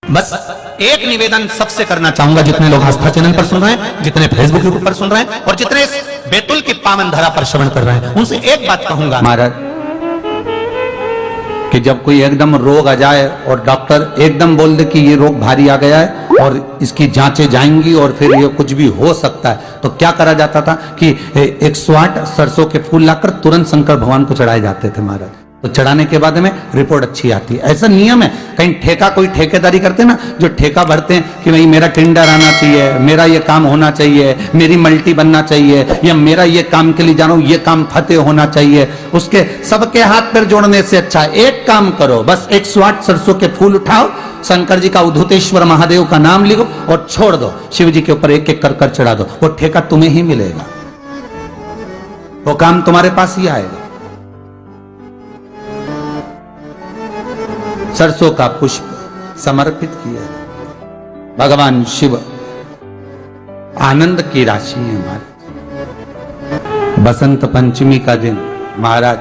बस एक निवेदन सबसे करना चाहूंगा, जितने लोग आस्था चैनल पर सुन रहे हैं, जितने फेसबुक यूट्यूब पर सुन रहे हैं और जितने इस बैतुल की पावन धरा पर श्रवण कर रहे हैं, उनसे एक बात कहूंगा महाराज कि जब कोई एकदम रोग आ जाए और डॉक्टर एकदम बोल दे कि ये रोग भारी आ गया है और इसकी जांचें जाएंगी और फिर ये कुछ भी हो सकता है, तो क्या करा जाता था कि 108 सरसों के फूल लाकर तुरंत शंकर भगवान को चढ़ाए जाते थे महाराज। तो चढ़ाने के बाद में रिपोर्ट अच्छी आती है। ऐसा नियम है। कहीं ठेका कोई ठेकेदारी करते हैं ना, जो ठेका भरते हैं कि भाई मेरा टेंडर आना चाहिए, मेरा ये काम होना चाहिए, मेरी मल्टी बनना चाहिए, या मेरा ये काम के लिए जा रहा हूं, ये काम फतेह होना चाहिए, उसके सबके हाथ पैर जोड़ने से अच्छा एक काम करो, बस 108 सरसों के फूल उठाओ, शंकर जी का उद्धतेश्वर महादेव का नाम लिखो और छोड़ दो, शिव जी के ऊपर एक एक कर कर चढ़ा दो, वो ठेका तुम्हें ही मिलेगा, वो काम तुम्हारे पास ही आएगा। सरसों का पुष्प समर्पित किया, भगवान शिव आनंद की राशि है हमारे। बसंत पंचमी का दिन महाराज,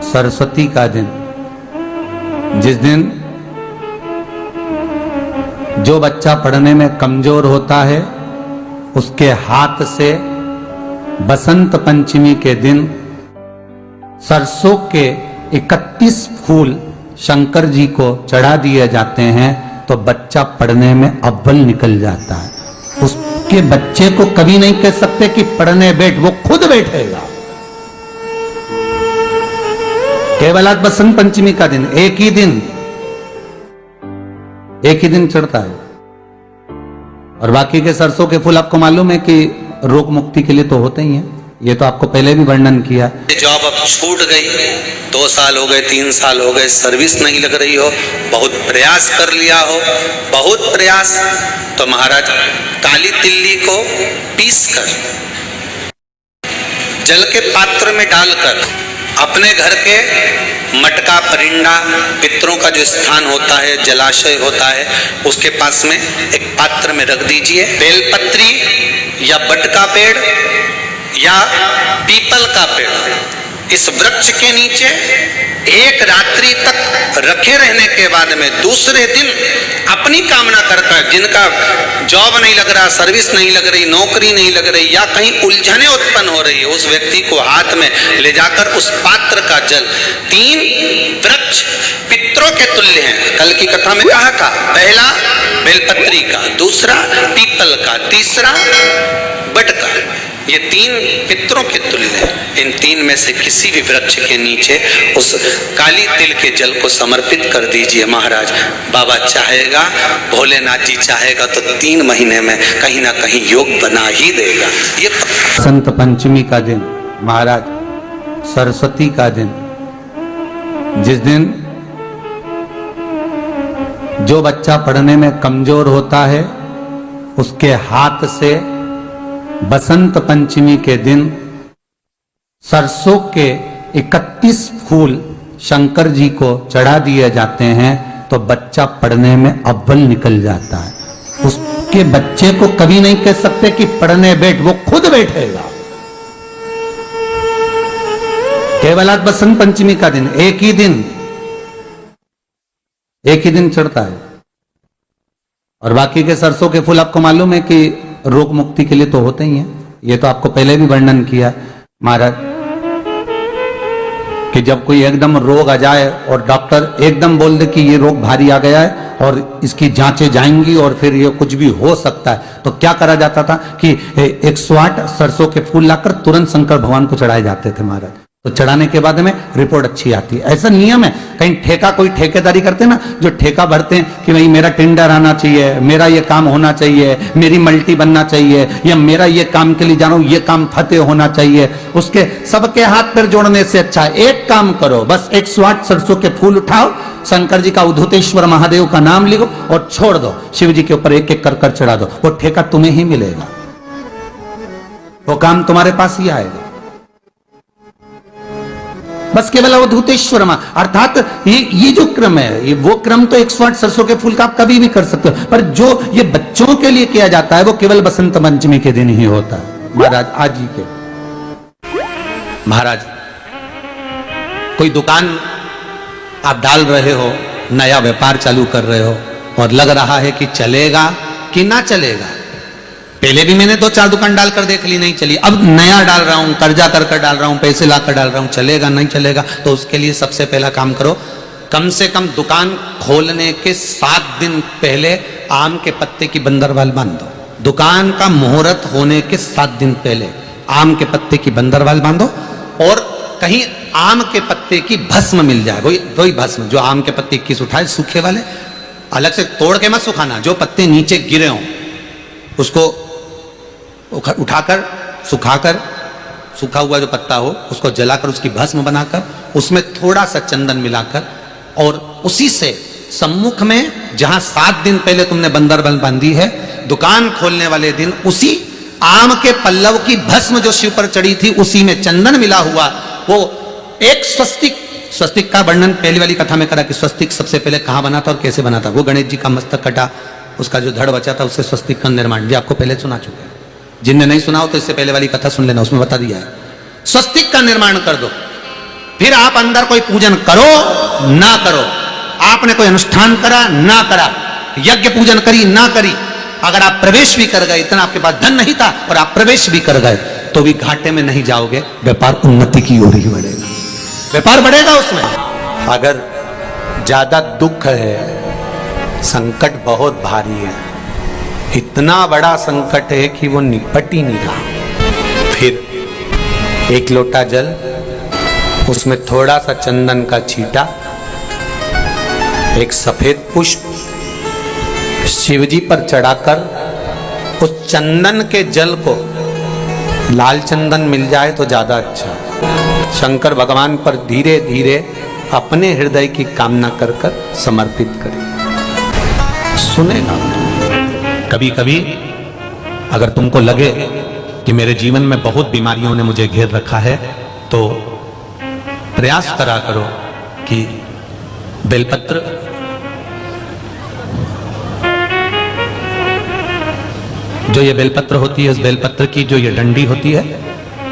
सरस्वती का दिन, जिस दिन जो बच्चा पढ़ने में कमजोर होता है उसके हाथ से बसंत पंचमी के दिन सरसों के 31 फूल शंकर जी को चढ़ा दिए जाते हैं, तो बच्चा पढ़ने में अव्वल निकल जाता है। उसके बच्चे को कभी नहीं कह सकते कि पढ़ने बैठ, वो खुद बैठेगा। केवल आज बसंत पंचमी का दिन, एक ही दिन चढ़ता है, और बाकी के सरसों के फूल आपको मालूम है कि रोग मुक्ति के लिए तो होते ही हैं। ये तो आपको पहले भी वर्णन किया। जॉब अब छूट गई, 2 साल हो गए, 3 साल हो गए, सर्विस नहीं लग रही हो, बहुत प्रयास कर लिया हो, बहुत प्रयास, तो महाराज काली तिल्ली को पीसकर जल के पात्र में डालकर अपने घर के मटका परिंडा पितरों का जो स्थान होता है, जलाशय होता है, उसके पास में एक पात्र में रख दीजिए। बेलपत्री या बट का पेड़ या पीपल का पेड़, इस वृक्ष के नीचे एक रात्रि तक रखे रहने के बाद में दूसरे दिन अपनी कामना कर जिनका जॉब नहीं लग रहा, सर्विस नहीं लग रही, नौकरी नहीं लग रही, या कहीं उलझने उत्पन्न हो रही है, उस व्यक्ति को हाथ में ले जाकर उस पात्र का जल, 3 वृक्ष पितरों के तुल्य हैं। कल की कथा में कहा था, पहला बेलपत्री का, दूसरा पीपल का, तीसरा बट का, ये 3 पितरों के तुल्य हैं। इन 3 में से किसी भी वृक्ष के नीचे उस काली तिल के जल को समर्पित कर दीजिए महाराज। बाबा चाहेगा, भोलेनाथ जी चाहेगा तो 3 महीने में कहीं ना कहीं योग बना ही देगा। ये बसंत पंचमी का दिन महाराज, सरस्वती का दिन, जिस दिन जो बच्चा पढ़ने में कमजोर होता है उसके हाथ से बसंत पंचमी के दिन सरसों के 31 फूल शंकर जी को चढ़ा दिए जाते हैं, तो बच्चा पढ़ने में अव्वल निकल जाता है। उसके बच्चे को कभी नहीं कह सकते कि पढ़ने बैठ, वो खुद बैठेगा। केवल आज बसंत पंचमी का दिन, एक ही दिन चढ़ता है, और बाकी के सरसों के फूल आपको मालूम है कि रोग मुक्ति के लिए तो होते ही हैं। ये तो आपको पहले भी वर्णन किया महाराज कि जब कोई एकदम रोग आ जाए और डॉक्टर एकदम बोल दे कि ये रोग भारी आ गया है और इसकी जांचें जाएंगी और फिर ये कुछ भी हो सकता है, तो क्या करा जाता था कि 108 सरसों के फूल लाकर तुरंत शंकर भगवान को चढ़ाए जाते थे महाराज। तो चढ़ाने के बाद में रिपोर्ट अच्छी आती है। ऐसा नियम है। कहीं ठेका कोई ठेकेदारी करते हैं ना, जो ठेका भरते हैं कि भाई मेरा टेंडर आना चाहिए, मेरा ये काम होना चाहिए, मेरी मल्टी बनना चाहिए, या मेरा ये काम के लिए जा रहा हूं, ये काम फतेह होना चाहिए, उसके सबके हाथ पैर जोड़ने से अच्छा एक काम करो, बस 108 सरसों के फूल उठाओ, शंकर जी का उद्धतेश्वर महादेव का नाम लिखो और छोड़ दो, शिव जी के ऊपर एक एक कर कर चढ़ा दो, वो ठेका तुम्हें ही मिलेगा, वो काम तुम्हारे पास ही आएगा। बस केवल अवधूतेश्वर अर्थात ये जो क्रम है, ये वो क्रम तो 108 सरसों के फूल का आप कभी भी कर सकते हो, पर जो ये बच्चों के लिए किया जाता है वो केवल बसंत पंचमी के दिन ही होता है महाराज। आज ही के महाराज कोई दुकान आप डाल रहे हो, नया व्यापार चालू कर रहे हो और लग रहा है कि चलेगा कि ना चलेगा। पहले भी मैंने 2-4 दुकान डालकर देख ली, नहीं चली, अब नया डाल रहा हूं, कर्जा कर डाल रहा हूं, पैसे लाकर डाल रहा हूं, चलेगा नहीं चलेगा। तो उसके लिए सबसे पहला काम करो, कम से कम दुकान खोलने के 7 दिन पहले आम के पत्ते की बंदरवाल बांध दो। दुकान का मुहूर्त होने के 7 दिन पहले आम के पत्ते की बंदरवाल बांधो, और कहीं आम के पत्ते की भस्म मिल जाए, वही भस्म जो आम के पत्ते 21 उठाए सूखे वाले, अलग से तोड़ के मत सुखाना, जो पत्ते नीचे गिरे हों उसको उठाकर सुखाकर, सूखा हुआ जो पत्ता हो उसको जलाकर उसकी भस्म बनाकर उसमें थोड़ा सा चंदन मिलाकर, और उसी से सम्मुख में जहां 7 दिन पहले तुमने बंदरवाल बांधी है, दुकान खोलने वाले दिन उसी आम के पल्लव की भस्म जो शिव पर चढ़ी थी उसी में चंदन मिला हुआ वो एक स्वस्तिक का वर्णन पहली वाली कथा में करा कि स्वस्तिक सबसे पहले कहां बना था और कैसे बना था। वो गणेश जी का मस्तक कटा, उसका जो धड़ बचा था उससे स्वस्तिक का निर्माण, ये आपको पहले सुना चुके हैं। जिनने नहीं सुना हो तो इससे पहले वाली कथा सुन लेना, उसमें बता दिया है। स्वस्तिक का निर्माण कर दो, फिर आप अंदर कोई पूजन करो ना करो, आपने कोई अनुष्ठान करा ना करा, यज्ञ पूजन करी ना करी, अगर आप प्रवेश भी कर गए, इतना आपके पास धन नहीं था और आप प्रवेश भी कर गए तो भी घाटे में नहीं जाओगे, व्यापार उन्नति की ओर ही बढ़ेगा, व्यापार बढ़ेगा उसमें। अगर ज्यादा दुख है, संकट बहुत भारी है, इतना बड़ा संकट है कि वो निपट ही नहीं रहा, फिर एक लोटा जल, उसमें थोड़ा सा चंदन का छींटा, एक सफेद पुष्प शिवजी पर चढ़ाकर उस चंदन के जल को, लाल चंदन मिल जाए तो ज्यादा अच्छा, शंकर भगवान पर धीरे धीरे अपने हृदय की कामना कर कर समर्पित करें, सुनेगा। कभी कभी अगर तुमको लगे कि मेरे जीवन में बहुत बीमारियों ने मुझे घेर रखा है तो प्रयास करा करो कि बेलपत्र, जो ये बेलपत्र होती है, इस बेलपत्र की जो ये डंडी होती है,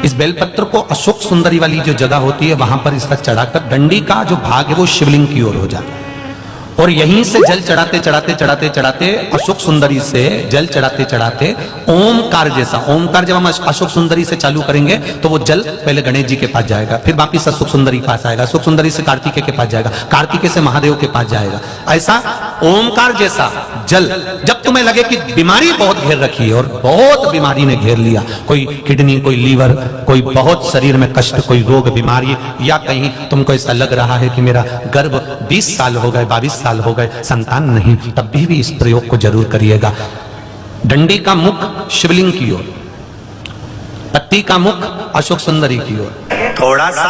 इस बेलपत्र को अशोक सुंदरी वाली जो जगह होती है वहां पर इसका चढ़ाकर, डंडी का जो भाग है वो शिवलिंग की ओर हो जाता है, और यहीं से जल चढ़ाते चढ़ाते चढ़ाते चढ़ाते अशोक सुंदरी से जल चढ़ाते चढ़ाते ओमकार जैसा, ओमकार जब हम अशोक सुंदरी से चालू करेंगे तो वो जल पहले गणेश जी के पास जाएगा, फिर वापिस अशोक सुंदरी के पास आएगा, अशोक सुंदरी से कार्तिकेय के पास जाएगा, कार्तिकेय से महादेव के पास जाएगा। ऐसा ओमकार जैसा जल, जब तुम्हें लगे कि बीमारी बहुत घेर रखी है और बहुत बीमारी ने घेर लिया, कोई किडनी, कोई लीवर, कोई बहुत शरीर में कष्ट, कोई रोग बीमारी, या कहीं तुमको ऐसा लग रहा है कि मेरा गर्भ 20 साल हो गए, 22 साल हो गए, संतान नहीं, तब भी इस प्रयोग को जरूर करिएगा। डंडी का मुख शिवलिंग की ओर, पत्ती का मुख अशोक सुंदरी की ओर, थोड़ा सा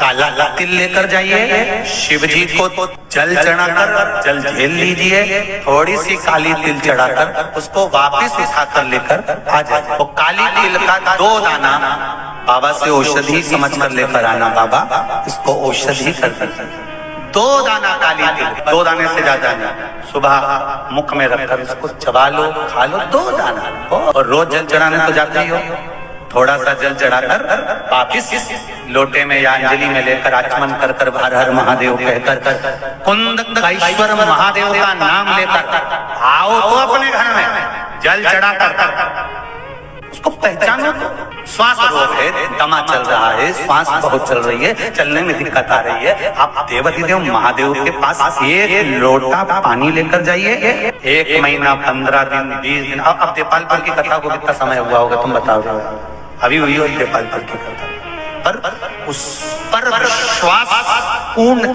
काला तिल लेकर जाइए, शिव जी को जल चढ़ाकर जल झेल लीजिए, थोड़ी सी काली तिल चढ़ाकर उसको वापस उठाकर लेकर आ जाए। वो काली तिल का 2 दाना बाबा से औषधि समझकर लेकर आना, बाबा इसको औषधि कर देते, 2 दाना काली तिल, 2 दाने से ज्यादा नहीं, सुबह मुख में रखकर इसको चबा लो, खा लो, 2 दाना। और रोज जल चढ़ाने तो जाते ही हो, थोड़ा सा जल चढ़ाकर वापिस लोटे में या अंजलि में लेकर आचमन कर कर हर हर महादेव कहकर, कुंदकेश्वर महादेव का नाम लेकर आओ तो अपने घर में जल चढ़ाकर उसको पहचानो। तो श्वास रोग है, दमा चल रहा है, श्वास बहुत चल रही है, चलने में दिक्कत आ रही है, आप देवाधिदेव महादेव के पास 1 लोटा पानी लेकर जाइए। 1 महीना, 15 दिन, 20 दिन, अब देपालपुर की कथा को कितना समय हुआ होगा तुम बताओ, अभी हुई हो देपालपुर की कथा, पर उस पर विश्वास पूर्ण